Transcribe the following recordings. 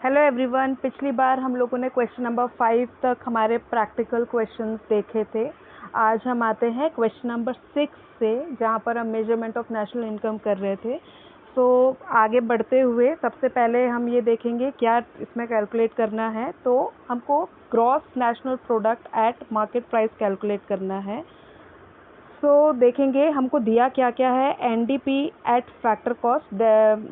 Hello everyone. पिछली बार हम लोगों ने क्वेश्चन नंबर 5 तक हमारे प्रैक्टिकल क्वेश्चंस देखे थे। आज हम आते हैं क्वेश्चन नंबर 6 से, जहां पर हम मेजरमेंट ऑफ नेशनल इनकम कर रहे थे। आगे बढ़ते हुए सबसे पहले हम ये देखेंगे क्या इसमें कैलकुलेट करना है। तो हमको gross national product at market price calculate करना है। देखेंगे हमको दिया क्या क्या है। एनडीपी एट फैक्टर कॉस्ट,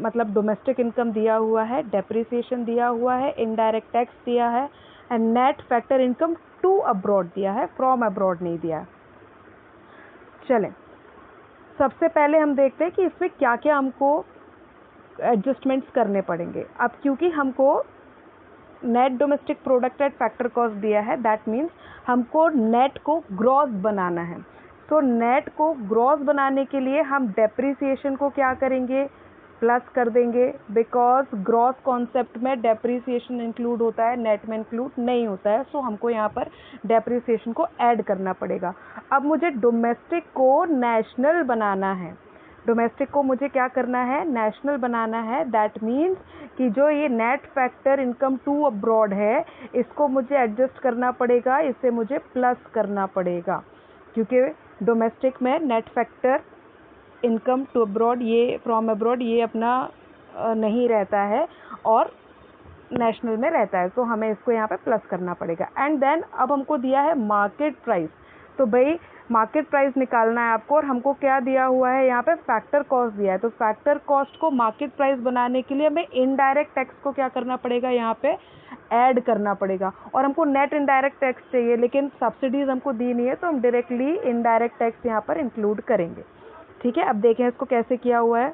मतलब डोमेस्टिक इनकम दिया हुआ है, डेप्रिसिएशन दिया हुआ है, इनडायरेक्ट टैक्स दिया है, and net factor income to abroad दिया है, फ्रॉम अब्रॉड नहीं दिया है। चलें, सबसे पहले हम देखते हैं कि इसमें क्या क्या हमको एडजस्टमेंट्स करने पड़ेंगे। अब क्योंकि हमको net domestic product at factor cost दिया है, दैट मीन्स हमको नेट को ग्रॉस बनाना है। तो नेट को ग्रॉस बनाने के लिए हम डेप्रिसिएशन को क्या करेंगे, प्लस कर देंगे, बिकॉज ग्रॉस कॉन्सेप्ट में डेप्रिसिएशन इंक्लूड होता है, नेट में इंक्लूड नहीं होता है। सो हमको यहाँ पर डेप्रिसिएशन को ऐड करना पड़ेगा। अब मुझे डोमेस्टिक को नेशनल बनाना है। डोमेस्टिक को मुझे क्या करना है, नेशनल बनाना है। दैट मीन्स कि जो ये net factor income to abroad है, इसको मुझे एडजस्ट करना पड़ेगा, इसे मुझे प्लस करना पड़ेगा, क्योंकि डोमेस्टिक में net factor income to abroad, ये फ्रॉम अब्रॉड, ये अपना नहीं रहता है और नेशनल में रहता है। तो हमें इसको यहाँ पे प्लस करना पड़ेगा। एंड देन अब हमको दिया है मार्केट प्राइस। तो भाई मार्केट प्राइस निकालना है आपको, और हमको क्या दिया हुआ है यहाँ पे, फैक्टर कॉस्ट दिया है। तो फैक्टर कॉस्ट को मार्केट प्राइस बनाने के लिए हमें इनडायरेक्ट टैक्स को क्या करना पड़ेगा, यहाँ पे ऐड करना पड़ेगा। और हमको नेट इनडायरेक्ट टैक्स चाहिए, लेकिन सब्सिडीज हमको दी नहीं है, तो हम डायरेक्टली इनडायरेक्ट टैक्स यहाँ पर इंक्लूड करेंगे। ठीक है, अब देखें इसको कैसे किया हुआ है।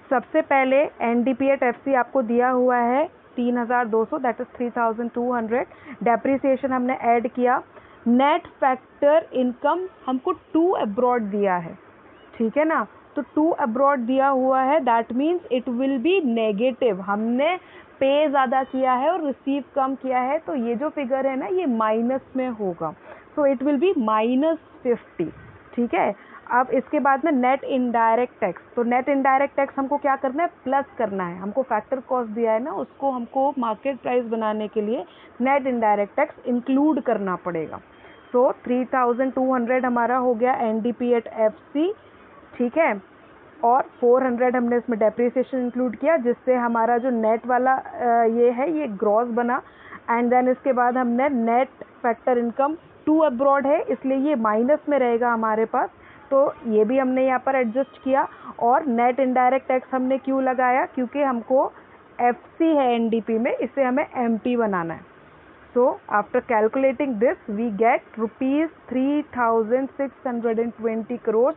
सबसे पहले एनडीपी एट एफसी आपको दिया हुआ है 3200, दैट इज 3200। डेप्रिसिएशन हमने ऐड किया। नेट फैक्टर इनकम हमको टू अब्रॉड दिया है, ठीक है ना। तो टू अब्रॉड दिया हुआ है, that means it will be negative. हमने पे ज़्यादा किया है और रिसीव कम किया है, तो ये जो फिगर है ना, ये माइनस में होगा। सो इट विल बी -50, ठीक है। अब इसके बाद में नेट इनडायरेक्ट टैक्स। तो नेट इनडायरेक्ट टैक्स हमको क्या करना है, प्लस करना है। हमको फैक्टर कॉस्ट दिया है ना, उसको हमको मार्केट प्राइस बनाने के लिए नेट इनडायरेक्ट टैक्स इंक्लूड करना पड़ेगा। सो 3200 हमारा हो गया एनडीपी एट एफसी, ठीक है। और 400 हमने इसमें डेप्रिसिएशन इंक्लूड किया, जिससे हमारा जो नेट वाला ये है, ये ग्रॉस बना। एंड देन इसके बाद हमने net factor income to abroad है, इसलिए ये माइनस में रहेगा हमारे पास, तो ये भी हमने यहाँ पर एडजस्ट किया। और नेट इनडायरेक्ट टैक्स हमने क्यों लगाया, क्योंकि हमको एफसी है एनडीपी में, इसे हमें एमपी बनाना है। So after calculating this, we get rupees 3620 crores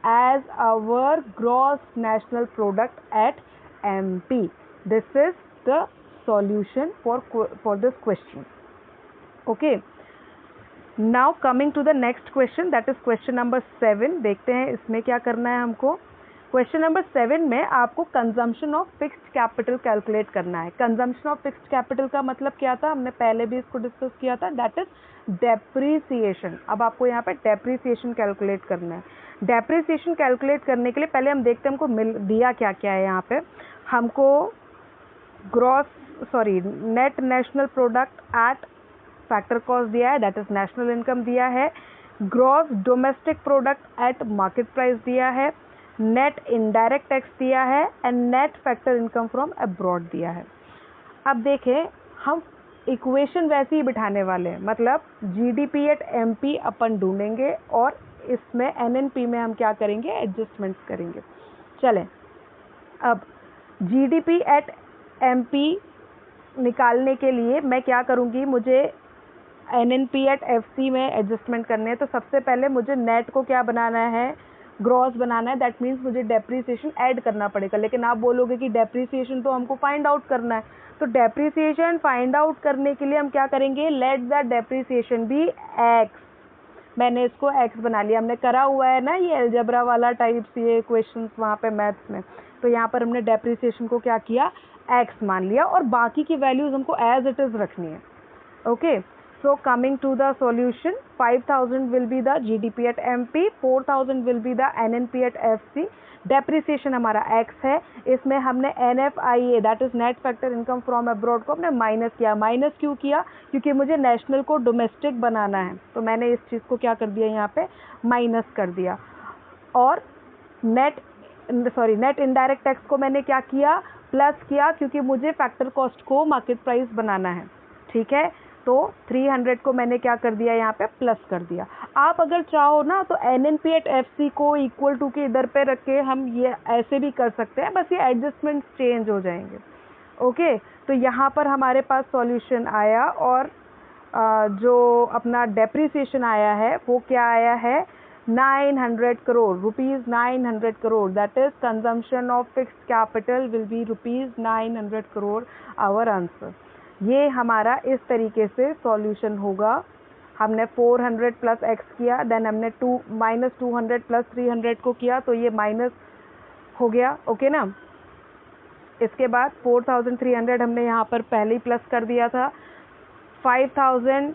as our gross national product at MP. This is the solution for this question. Okay. Now coming to the next question, that is question number 7. देखते हैं इसमें क्या करना है हमको। Question number 7 में आपको consumption of fixed capital calculate करना है। कंजम्पशन ऑफ फिक्स्ड कैपिटल का मतलब क्या था, हमने पहले भी इसको डिस्कस किया था, दैट इज डेप्रिसिएशन। अब आपको यहाँ पे डेप्रिसिएशन कैलकुलेट करना है। डेप्रिसिएशन कैलकुलेट करने के लिए पहले हम देखते हैं हमको दिया क्या क्या है। यहाँ पे हमको net national product at factor cost दिया है, दैट इज नेशनल इनकम दिया है। Gross domestic product at market price दिया है, नेट इनडायरेक्ट टैक्स दिया है, and net factor income from abroad दिया है। अब देखें, हम इक्वेशन वैसे ही बिठाने वाले हैं, मतलब जीडीपी एट एमपी अपन ढूंढेंगे और इसमें एनएनपी में हम क्या करेंगे, एडजस्टमेंट्स करेंगे। चलें, अब जीडीपी एट एमपी निकालने के लिए मैं क्या करूँगी, मुझे एनएनपी एट एफसी में एडजस्टमेंट करने हैं। तो सबसे पहले मुझे नेट को क्या बनाना है, ग्रॉस बनाना है। दैट मीन्स मुझे डेप्रिसिएशन ऐड करना पड़ेगा। लेकिन आप बोलोगे कि डेप्रिसिएशन तो हमको फाइंड आउट करना है, तो डेप्रिसिएशन फाइंड आउट करने के लिए हम क्या करेंगे, let the depreciation be X. मैंने इसको एक्स बना लिया, हमने करा हुआ है ना ये अलजेब्रा वाला टाइप्स, ये क्वेश्चंस वहाँ पे मैथ्स में। तो यहाँ पर हमने डेप्रिसिएशन को क्या किया, एक्स मान लिया, और बाकी की वैल्यूज हमको एज इट इज़ रखनी है। Okay, So coming to the solution, 5,000 will be the GDP at MP, 4,000 will be the NNP at FC. Depreciation हमारा x है, इसमें हमने NFIA that is net factor income from abroad को हमने minus किया। Minus क्यों किया? क्योंकि मुझे नेशनल को डोमेस्टिक बनाना है, तो मैंने इस चीज़ को क्या कर दिया, यहाँ पे माइनस कर दिया। और नेट इनडायरेक्ट टैक्स को मैंने क्या किया, प्लस किया, क्योंकि मुझे फैक्टर कॉस्ट को मार्केट प्राइस बनाना है। ठीक है, तो 300 को मैंने क्या कर दिया, यहाँ पे प्लस कर दिया। आप अगर चाहो ना तो NNP एट FC को इक्वल टू के इधर पे रख के हम ये ऐसे भी कर सकते हैं, बस ये एडजस्टमेंट चेंज हो जाएंगे। ओके, तो यहाँ पर हमारे पास सॉल्यूशन आया, और जो अपना डेप्रिसिएशन आया है वो क्या आया है, 900 crore rupees, 900 crore, that is consumption of fixed capital will be rupees 900 crore our answer. ये हमारा इस तरीके से सॉल्यूशन होगा। हमने 400 प्लस x किया, देन हमने -200 प्लस 300 को किया, तो ये माइनस हो गया। ओके ना, इसके बाद 4300 हमने यहाँ पर पहले ही प्लस कर दिया था। 5000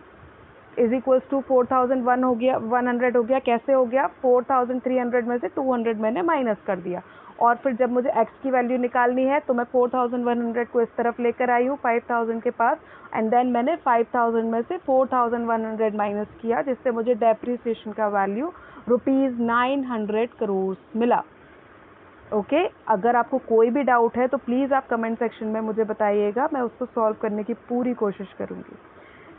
इज इक्वल्स टू 4001 हो गया, 100 हो गया। कैसे हो गया, 4300 में से 200 मैंने माइनस कर दिया, और फिर जब मुझे x की वैल्यू निकालनी है तो मैं 4100 को इस तरफ लेकर आई हूँ 5000 के पास, एंड देन मैंने 5000 में से 4100 माइनस किया, जिससे मुझे डेप्रिसिएशन का वैल्यू रुपीज़ 900 करोड़ मिला। ओके, अगर आपको कोई भी डाउट है तो प्लीज़ आप कमेंट सेक्शन में मुझे बताइएगा, मैं उसको सॉल्व करने की पूरी कोशिश करूँगी।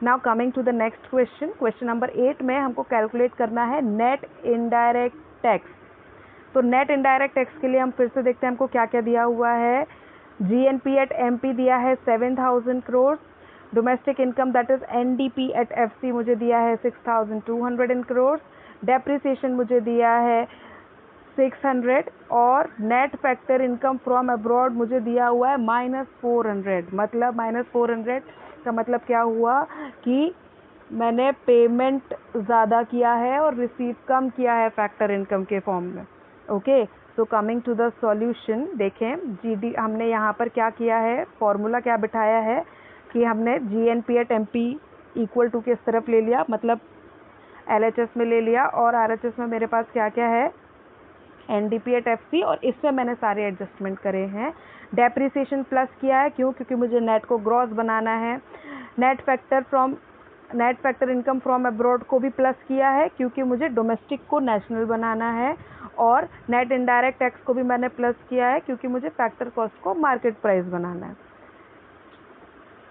Now coming to the next question, question number 8 में हमको कैलकुलेट करना है नेट इनडायरेक्ट टैक्स। तो नेट इनडायरेक्ट टैक्स के लिए हम फिर से देखते हैं हमको क्या क्या दिया हुआ है। GNP एट MP दिया है 7000 crore, domestic income that is NDP at FC मुझे दिया है 6200 करोड़, डेप्रिसिएशन मुझे दिया है 600, और net factor income from abroad मुझे दिया हुआ है -400। मतलब -400 का मतलब क्या हुआ कि मैंने पेमेंट ज़्यादा किया है और रिसीव कम किया है फैक्टर इनकम के फॉर्म में। Okay, so coming to the solution, देखें हमने यहाँ पर क्या किया है, फॉर्मूला क्या बिठाया है कि हमने GNP at MP equal to के इस तरफ ले लिया, मतलब LHS में ले लिया, और RHS में मेरे पास क्या क्या है, NDP एट FC, और इसमें मैंने सारे एडजस्टमेंट करे हैं। डेप्रिसिएशन प्लस किया है, क्यों, क्योंकि मुझे नेट को ग्रॉस बनाना है। Net factor income from abroad को भी प्लस किया है, क्योंकि मुझे डोमेस्टिक को नेशनल बनाना है, और नेट इनडायरेक्ट टैक्स को भी मैंने प्लस किया है, क्योंकि मुझे फैक्टर कॉस्ट को मार्केट प्राइस बनाना है।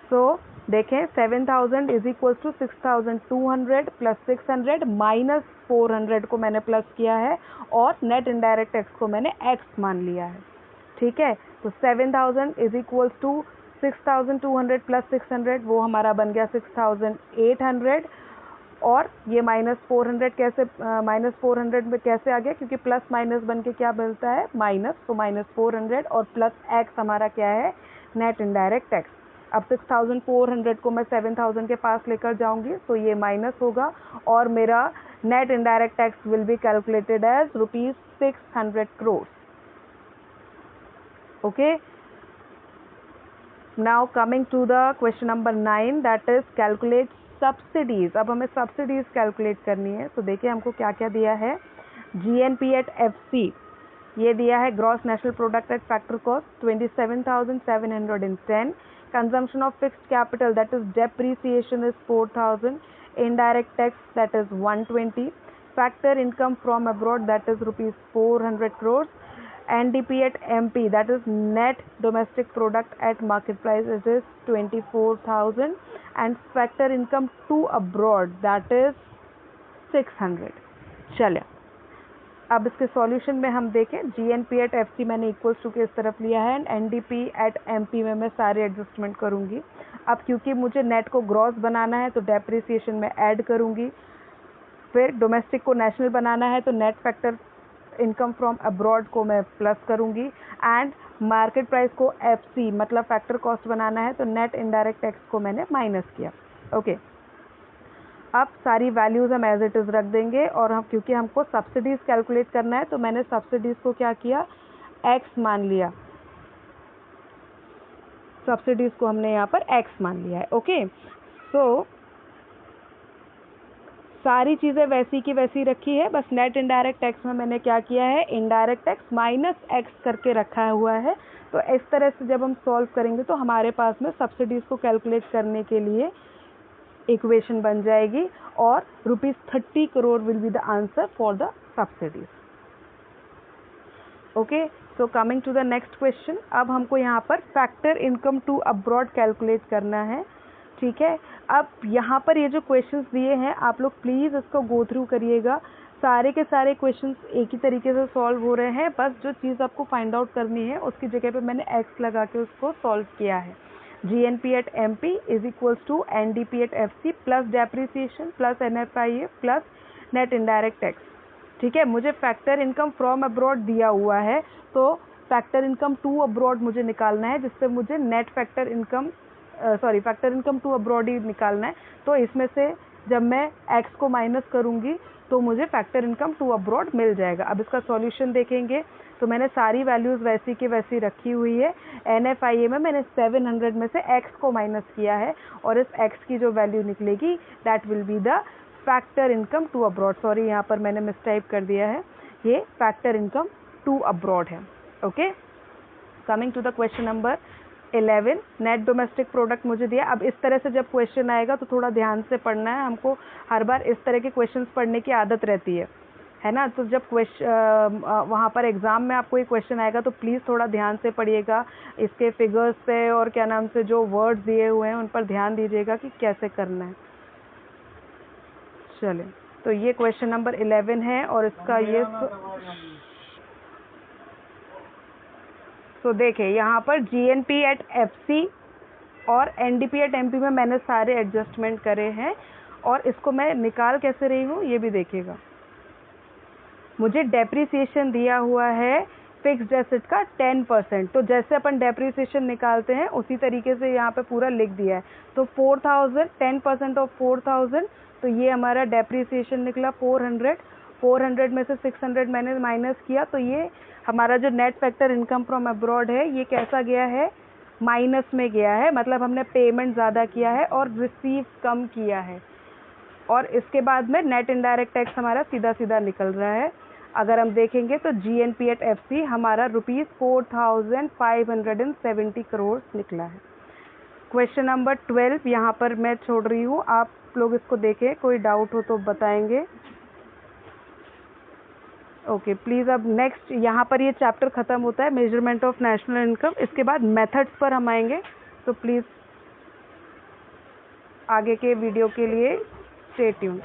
सो देखें 7000 is equals to 6200 plus 600 minus 400 को मैंने प्लस किया है, और नेट इनडायरेक्ट टैक्स को मैंने x मान लिया है। ठीक है, तो 7000 इज इक्वल्स टू 6200 प्लस 600, वो हमारा बन गया 6800, और ये -400 कैसे -400 में कैसे आ गया, क्योंकि प्लस माइनस बन के क्या मिलता है, माइनस, तो -400 और प्लस x हमारा क्या है, नेट इनडायरेक्ट टैक्स। अब 6400 को मैं 7000 के पास लेकर जाऊंगी, तो ये माइनस होगा, और मेरा net indirect tax will be calculated as ₹600 crore. Okay, now coming to the question number 9, that is calculate subsidies. अब हमें सब्सिडीज कैलकुलेट करनी है, तो देखिए हमको क्या क्या दिया है। GNP एट FC ये दिया है gross national product at factor cost 27,710, consumption of fixed capital that is depreciation is 4000, indirect tax that is 120, factor income from abroad that is ₹400 crores, NDP at MP that is net domestic product at market price it is 24,000, and factor income to abroad that is 600। चलिए अब इसके solution में हम देखें, GNP eight FC मैंने equals to के इस तरफ लिया है, एंड NDP एट MP में मैं सारे एडजस्टमेंट करूंगी। अब क्योंकि मुझे नेट को ग्रॉस बनाना है तो डेप्रिसिएशन में ऐड करूंगी, फिर डोमेस्टिक को नेशनल बनाना है तो net factor income from abroad को मैं प्लस करूंगी, एंड मार्केट प्राइस को FC मतलब फैक्टर कॉस्ट बनाना है तो नेट इनडायरेक्ट टैक्स को मैंने माइनस किया। ओके, अब सारी वैल्यूज़ हम एज इट इज़ रख देंगे, और हम क्योंकि हमको सब्सिडीज़ कैलकुलेट करना है तो मैंने सब्सिडीज़ को क्या किया, x मान लिया, सब्सिडीज़ को हमने यहाँ पर x मान लिया है। ओके, सो सारी चीज़ें वैसी की वैसी रखी है, बस नेट इनडायरेक्ट टैक्स में मैंने क्या किया है, इनडायरेक्ट टैक्स माइनस एक्स करके रखा हुआ है। तो इस तरह से जब हम सॉल्व करेंगे तो हमारे पास में सब्सिडीज़ को कैलकुलेट करने के लिए इक्वेशन बन जाएगी और ₹30 crore will be the answer for the subsidies. Okay, so coming to the next question. अब हमको यहाँ पर factor income to abroad calculate करना है, ठीक है। अब यहाँ पर ये जो क्वेश्चंस दिए हैं आप लोग प्लीज़ इसको गो थ्रू करिएगा। सारे के सारे क्वेश्चंस एक ही तरीके से सॉल्व हो रहे हैं, बस जो चीज़ आपको फाइंड आउट करनी है उसकी जगह पे मैंने एक्स लगा के उसको सॉल्व किया है। GNP at MP is equals to NDP at FC plus depreciation plus NFIA plus net indirect tax, ठीक है। मुझे फैक्टर इनकम फ्रॉम अब्रॉड दिया हुआ है, तो फैक्टर इनकम टू अब्रॉड मुझे निकालना है, जिससे मुझे net factor income factor income to abroad ही निकालना है। तो इसमें से जब मैं एक्स को माइनस करूँगी तो मुझे फैक्टर इनकम टू अब्रॉड मिल जाएगा। अब इसका सॉल्यूशन देखेंगे तो मैंने सारी वैल्यूज़ वैसी की वैसी रखी हुई है। NFIA में मैंने 700 में से एक्स को माइनस किया है और इस एक्स की जो वैल्यू निकलेगी that will be the factor income to abroad. Sorry, यहाँ पर मैंने मिसटाइप कर दिया है, ये फैक्टर इनकम टू अब्रॉड है। Okay, coming to the question number 11। Net domestic product मुझे दिया। अब इस तरह से जब क्वेश्चन आएगा तो थोड़ा ध्यान से पढ़ना है, हमको हर बार इस तरह के क्वेश्चंस पढ़ने की आदत रहती है ना। तो जब वहाँ पर एग्ज़ाम में आपको ये क्वेश्चन आएगा तो प्लीज़ थोड़ा ध्यान से पढ़िएगा, इसके फिगर्स पे और क्या नाम से जो वर्ड्स दिए हुए हैं उन पर ध्यान दीजिएगा कि कैसे करना है। चलिए, तो ये क्वेश्चन नंबर 11 है और इसका ये तो देखें यहाँ पर GNP at FC और NDP at MP में मैंने सारे एडजस्टमेंट करे हैं और इसको मैं निकाल कैसे रही हूँ ये भी देखिएगा। मुझे डेप्रीसिएशन दिया हुआ है फिक्स्ड एसेट का 10%, तो जैसे अपन डेप्रीसिएशन निकालते हैं उसी तरीके से यहाँ पे पूरा लिख दिया है। तो 4000 10% ऑफ 4000, तो ये हमारा डेप्रीसिएशन निकला 400 में से 600 मैंने माइनस किया, तो ये हमारा जो net factor income from abroad है ये कैसा गया है, माइनस में गया है। मतलब हमने पेमेंट ज़्यादा किया है और रिसीव कम किया है। और इसके बाद में नेट इनडायरेक्ट टैक्स हमारा सीधा सीधा निकल रहा है। अगर हम देखेंगे तो GNP at FC हमारा ₹4570 करोड़ निकला है। क्वेश्चन नंबर 12 यहाँ पर मैं छोड़ रही हूँ, आप लोग इसको देखें, कोई डाउट हो तो बताएंगे। Okay, please. अब नेक्स्ट यहाँ पर ये चैप्टर ख़त्म होता है, मेजरमेंट ऑफ नेशनल इनकम। इसके बाद मेथड्स पर हम आएंगे, तो प्लीज़ आगे के वीडियो के लिए स्टे ट्यून्ड।